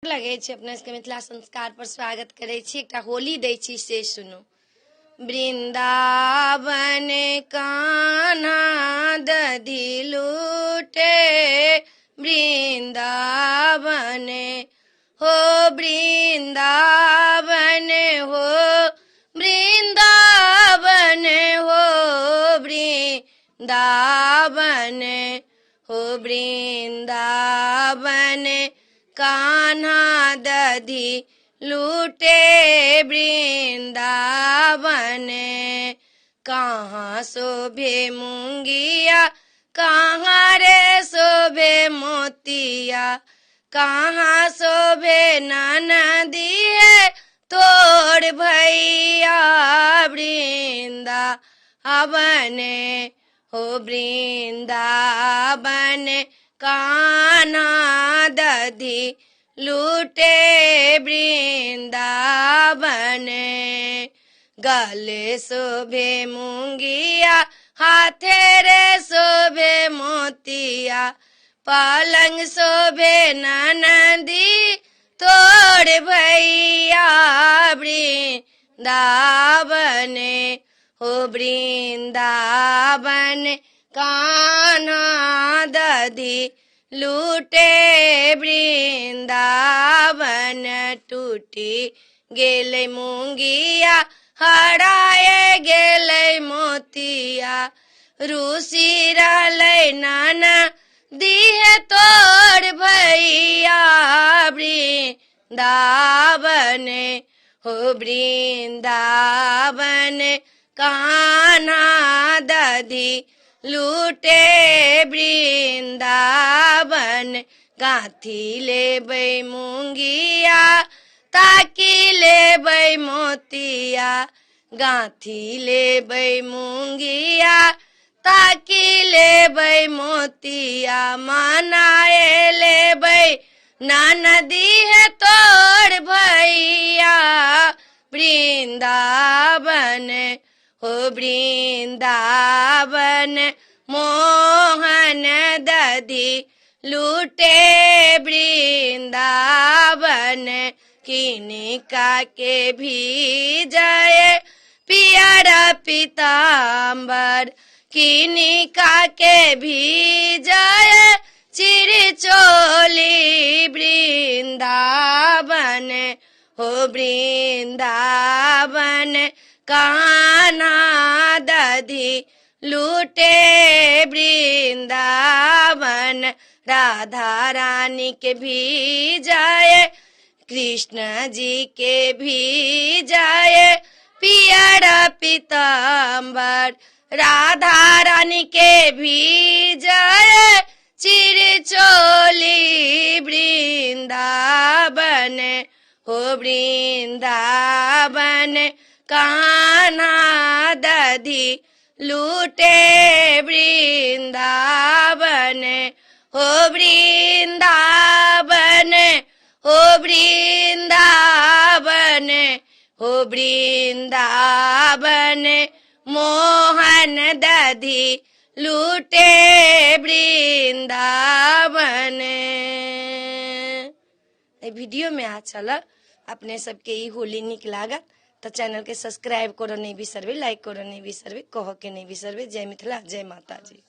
लगे छै अपने सबके मिथिला संस्कार पर स्वागत करे छी। एकटा होली दै छी से सुनू। वृंदावन कान्हा दधि लूटे, वृंदावन हो वृंदावन हो वृंदावन हो वृंदावन हो वृंदावन कान्हा दधि लूटे वृंदावन। कहाँ शोभे मूंगिया कहाँ रे शोभे मोतिया, कहाँ शोभे ननदी है तोड़ भैया वृंदावन हो वृंदावन कान्हा दधि लूटे वृंदावन। गले शोभे मूंगिया हाथे रे शोभे मोतिया, पलंग शोभे ननदी तोड़ भैया वृंदावन हो वृंदावन कान्हा दधि लूटे वृंदावन। टूटी गेले मूंगिया हराए गेले मोतिया, रूसी रहले नाना दिहे तोड़ भैया वृंदावन हो वृंदावन कान्हा दधि लूटे वृंदावन। गाथी लेबै मूंगिया ताकी लेबै मोतिया, गाथी लेबै मूंगिया ताकी लेबै मोतिया, मनाए लेबै ननदी है तोड़ भैया वृंदावन हो वृंदावन। मोहन दधि लूटे वृंदावन। किनिका के भी जाए पियरा पीताम्बर, किनिका के भी जाए चिरचोली वृंदावन हो वृंदावन कान्हा दधि लूटे वृंदावन। राधा रानी के भी जाए कृष्ण जी के भी जाए पियरा पीताम्बर, राधा रानी के भी जाए चिरचोली वृंदावन हो वृंदावन कान्हा दधि लूटे वृंदावन हो वृंदावन हो वृंदावन हो वृंदावन। मोहन दधि लूटे वृंदावन। वीडियो में अच्छा लग अपने सबके ई होली निक लागत तो चैनल के सब्सक्राइब करो नहीं बिसरबे, लाइक करो नहीं बिसरबे, कहो के नहीं बिसरबे। जय मिथिला, जय माता जी।